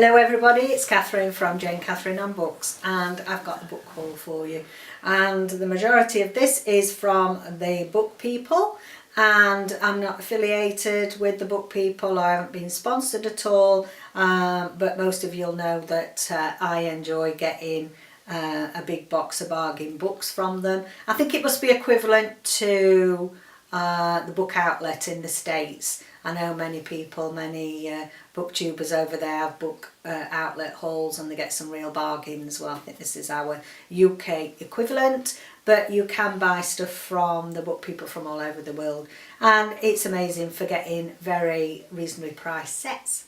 Hello everybody, it's Catherine from Jayne Catherine on Books, and I've got a book haul for you, and the majority of this is from the Book People, and I'm not affiliated with the Book People. I haven't been sponsored at all, but most of you'll know that I enjoy getting a big box of bargain books from them. I think it must be equivalent to the book outlet in the States. I know many people, many booktubers over there have book outlet hauls, and they get some real bargains. Well, I think this is our UK equivalent, but you can buy stuff from the Book People from all over the world, and it's amazing for getting very reasonably priced sets.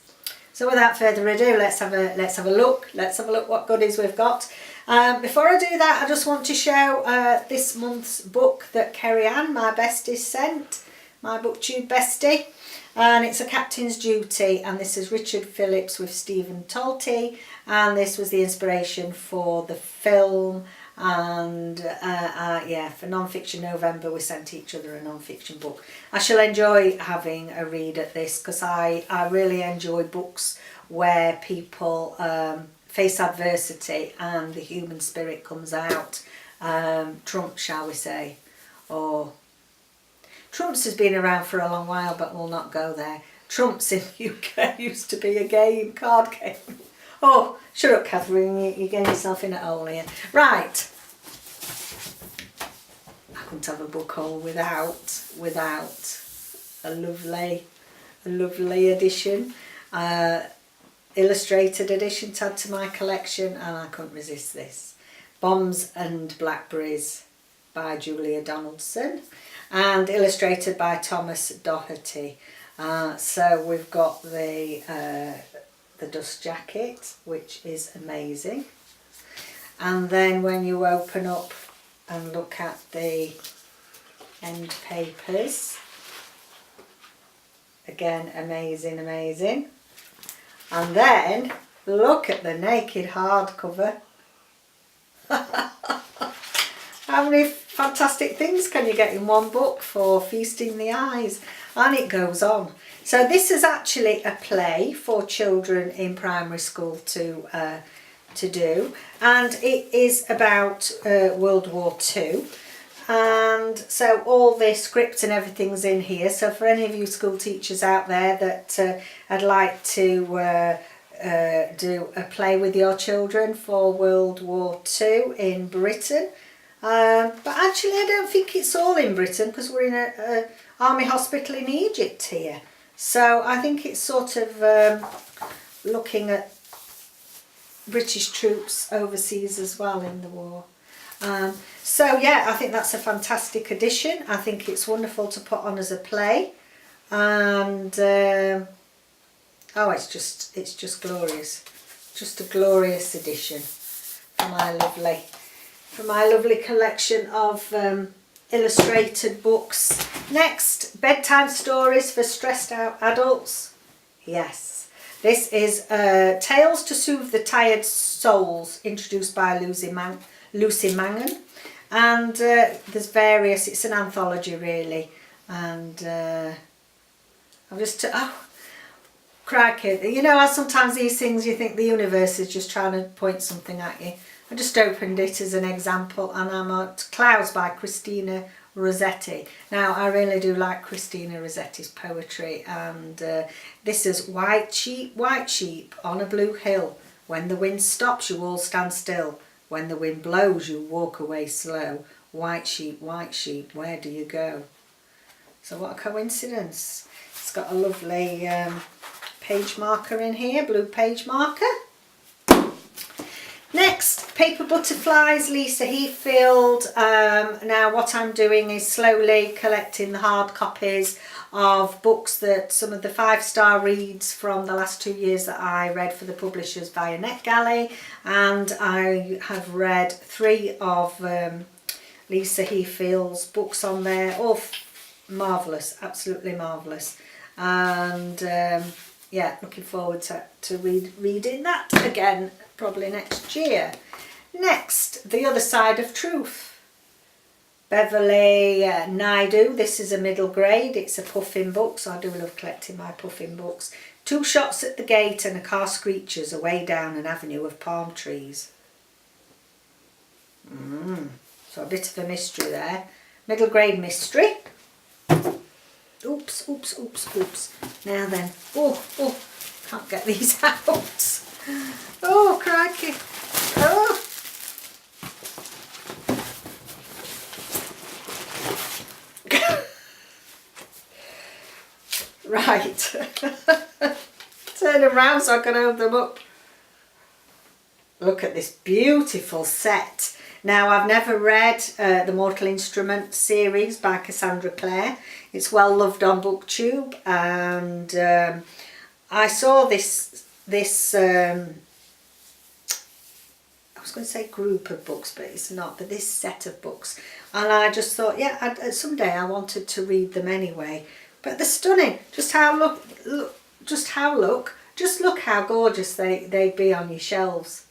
So without further ado, let's have a look. Let's have a look what goodies we've got. Before I do that, I just want to show this month's book that Kerry Ann, my bestie, sent, my booktube bestie, and it's A Captain's Duty, and this is Richard Phillips with Stephen Talty, and this was the inspiration for the film. And yeah, for Nonfiction November we sent each other a non-fiction book. I shall enjoy having a read at this, because I really enjoy books where people face adversity and the human spirit comes out. Trumps, shall we say, or Trumps has been around for a long while, but we'll not go there. Trumps in the UK used to be a game, card game. Oh, shut up, Catherine, you're getting yourself in a hole here. Right. I couldn't have a book haul without a lovely edition, illustrated edition to add to my collection, and I couldn't resist this. Bombs and Blackberries by Julia Donaldson, and illustrated by Thomas Doherty. So we've got the dust jacket, which is amazing, and then when you open up and look at the end papers, again amazing, and then look at the naked hardcover. How many fantastic things can you get in one book for feasting the eyes? And it goes on. So this is actually a play for children in primary school to do, and it is about World War II. And so all the script and everything's in here. So for any of you school teachers out there that I'd like to do a play with your children for World War II in Britain. But actually I don't think it's all in Britain, because we're in a army hospital in Egypt here. So I think it's sort of looking at British troops overseas as well in the war. So yeah, I think that's a fantastic addition. I think it's wonderful to put on as a play, and oh, it's just glorious, just a glorious addition for my lovely collection of illustrated books. Next, bedtime stories for stressed out adults. Yes, this is Tales to Soothe the Tired Souls, introduced by Lucy Mangan, and there's various. It's an anthology really, and I'm just crikey, you know how sometimes these things you think the universe is just trying to point something at you. I just opened it as an example, and I'm at Clouds by Christina Rossetti. Now I really do like Christina Rossetti's poetry, and this is white sheep on a blue hill. When the wind stops you all stand still. When the wind blows you walk away slow. White sheep, where do you go? So what a coincidence. It's got a lovely page marker in here, blue page marker. Next, Paper Butterflies, Lisa Heathfield. Now what I'm doing is slowly collecting the hard copies of books that some of the 5-star reads from the last 2 years that I read for the publishers via NetGalley, and I have read 3 of Lisa Heathfield's books on there, all marvellous, absolutely marvellous, and yeah, looking forward to reading that again probably next year. Next, The Other Side of Truth. Beverly Naidu. This is a middle grade. It's a puffin book, so I do love collecting my puffin books. 2 shots at the gate and a car screeches away down an avenue of palm trees. So a bit of a mystery there. Middle grade mystery. Oops, oops, oops, oops. Now then. Oh, can't get these out. Oh, crikey. Oh. Right. Turn around so I can open them up. Look at this beautiful set. Now, I've never read the Mortal Instrument series by Cassandra Clare. It's well loved on BookTube, and I saw this I was going to say group of books, but it's not, but this set of books, and I just thought, yeah, someday I wanted to read them anyway. But they're stunning. Just look how gorgeous they'd be on your shelves.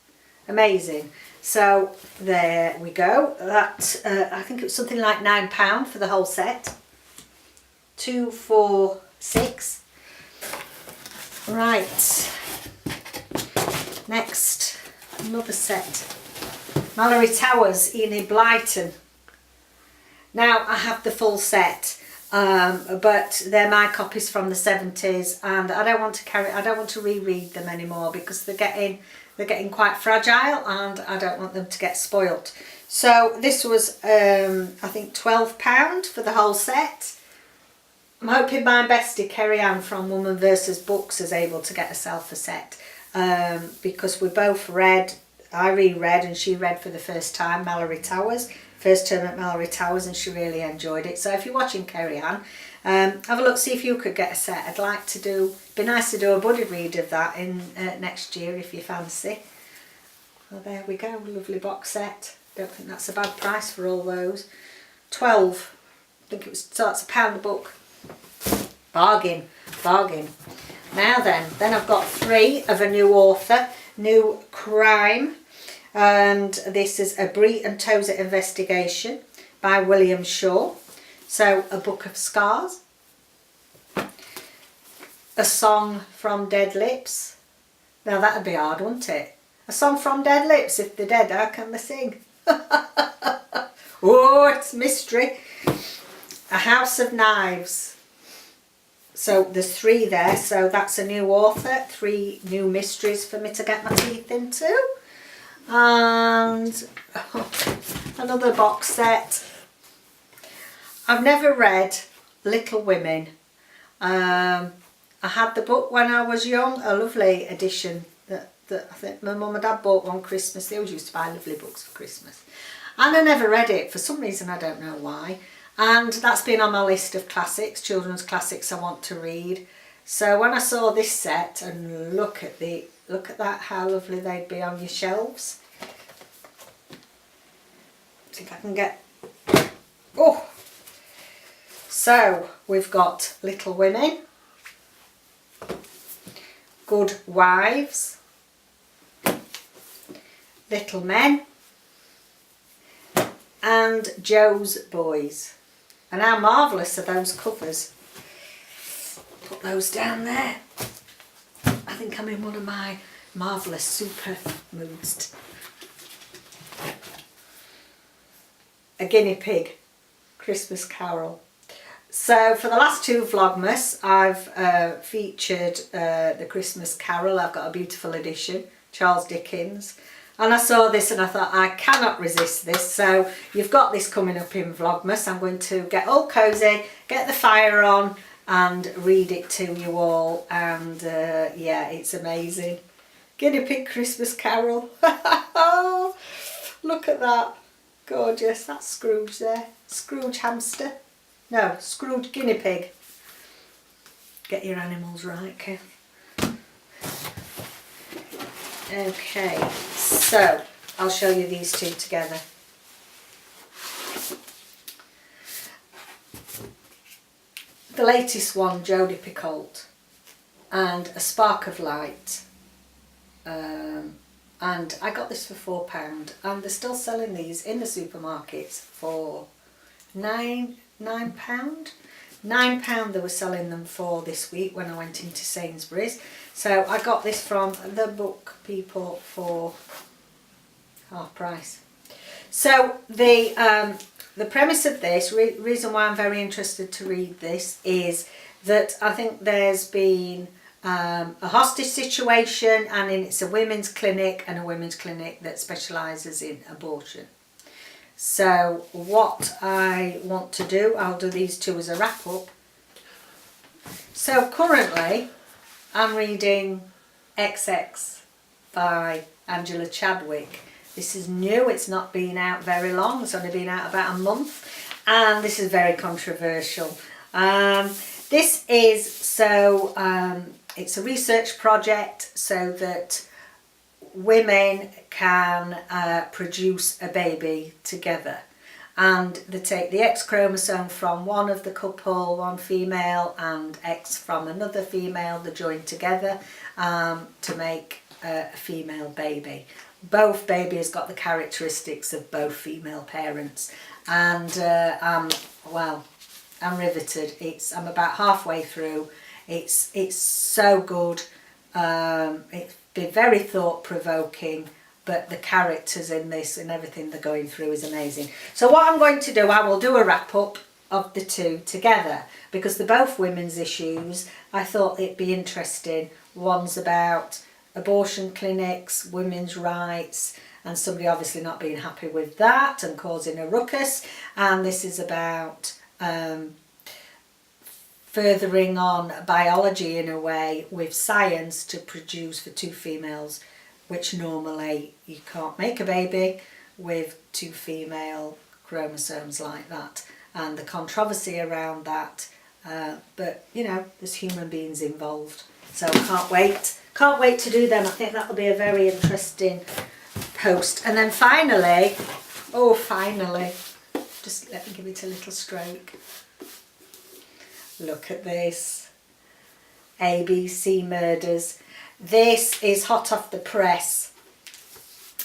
Amazing. So there we go. That I think it was something like £9 for the whole set. 2, 4, 6. Right. Next, another set. Mallory Towers, Enid Blyton. Now I have the full set. But they're my copies from the 70s, and I don't want to reread them anymore because they're getting quite fragile, and I don't want them to get spoilt. So this was I think £12 for the whole set. I'm hoping my bestie Kerry Ann from Woman vs Books is able to get herself a set, because we both read, I reread and she read for the first time Mallory Towers. First term at Mallory Towers, and she really enjoyed it. So if you're watching, Kerry Ann, have a look, see if you could get a set. I'd like to do, be nice to do a buddy read of that in next year if you fancy. Well, there we go, lovely box set. Don't think that's a bad price for all those. 12, I think it was, so that's £1 a book. Bargain, bargain. Now then I've got 3 of a new author, new crime. And this is A Brie and Tozer Investigation by William Shaw. So, A Book of Scars. A Song from Dead Lips. Now that'd be hard, wouldn't it? A song from dead lips. If they're dead, how can they sing? Oh, it's mystery. A House of Knives. So there's 3 there. So that's a new author. 3 new mysteries for me to get my teeth into. And another box set. I've never read Little Women. I had the book when I was young, a lovely edition that I think my mum and dad bought one Christmas. They always used to buy lovely books for Christmas. And I never read it for some reason, I don't know why. And that's been on my list of classics, children's classics I want to read. So when I saw this set, and look at that, how lovely they'd be on your shelves. See if I can get, oh, so we've got Little Women, Good Wives, Little Men, and Joe's Boys. And how marvellous are those covers. Put those down there. I think I'm in one of my marvellous super moods. A Guinea Pig, Christmas Carol. So for the last 2 Vlogmas, I've featured the Christmas Carol. I've got a beautiful edition, Charles Dickens. And I saw this and I thought, I cannot resist this. So you've got this coming up in Vlogmas. I'm going to get all cosy, get the fire on and read it to you all. And yeah, it's amazing. Guinea Pig Christmas Carol. Look at that. Gorgeous. That's Scrooge there. Scrooge hamster. No, Scrooge guinea pig. Get your animals right, Kev. Okay, so I'll show you these 2 together. The latest one, Jodie Picoult, and A Spark of Light. And I got this for £4, and they're still selling these in the supermarkets for £9. £9 they were selling them for this week when I went into Sainsbury's. So I got this from the book people for half price. So the premise of this, reason why I'm very interested to read this, is that I think there's been a hostage situation, and it's a women's clinic, and a women's clinic that specialises in abortion. So what I want to do, I'll do these two as a wrap up. So currently I'm reading XX by Angela Chadwick. This is new, it's not been out very long, it's only been out about a month, and this is very controversial. This is it's a research project so that women can produce a baby together, and they take the X chromosome from one of the couple, one female, and X from another female. They join together to make a female baby. Both babies got the characteristics of both female parents, and I'm riveted. I'm about halfway through. It's so good. It's been very thought-provoking, but the characters in this and everything they're going through is amazing. So what I'm going to do, I will do a wrap-up of the two together, because they're both women's issues. I thought it'd be interesting. One's about abortion clinics, women's rights, and somebody obviously not being happy with that and causing a ruckus. And this is about furthering on biology in a way with science to produce for two females, which normally you can't make a baby with two female chromosomes like that, and the controversy around that. But you know, there's human beings involved, so can't wait to do them. I think that'll be a very interesting post. And then finally, just let me give it a little stroke. Look at this, ABC Murders. This is hot off the press.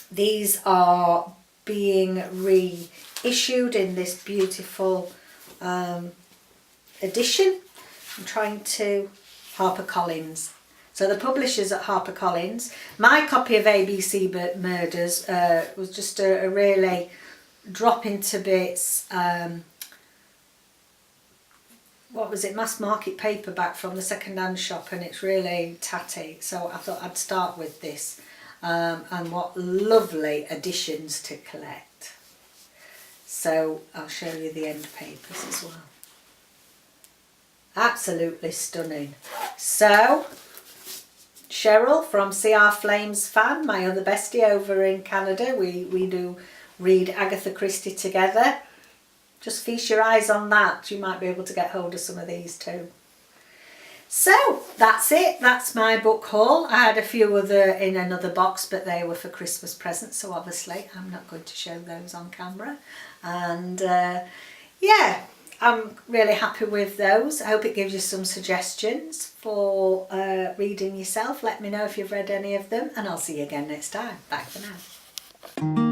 These are being reissued in this beautiful edition. I'm trying to HarperCollins. So the publishers at HarperCollins. My copy of ABC Murders was just a really drop into bits. What was it, mass market paperback from the second-hand shop, and it's really tatty, so I thought I'd start with this. And what lovely additions to collect. So I'll show you the end papers as well. Absolutely stunning. So Cheryl from CR Flames fan, my other bestie over in Canada, we do read Agatha Christie together. Just feast your eyes on that. You might be able to get hold of some of these too. So that's it. That's my book haul. I had a few other in another box, but they were for Christmas presents, so obviously I'm not going to show those on camera. And yeah, I'm really happy with those. I hope it gives you some suggestions for reading yourself. Let me know if you've read any of them, and I'll see you again next time. Bye for now.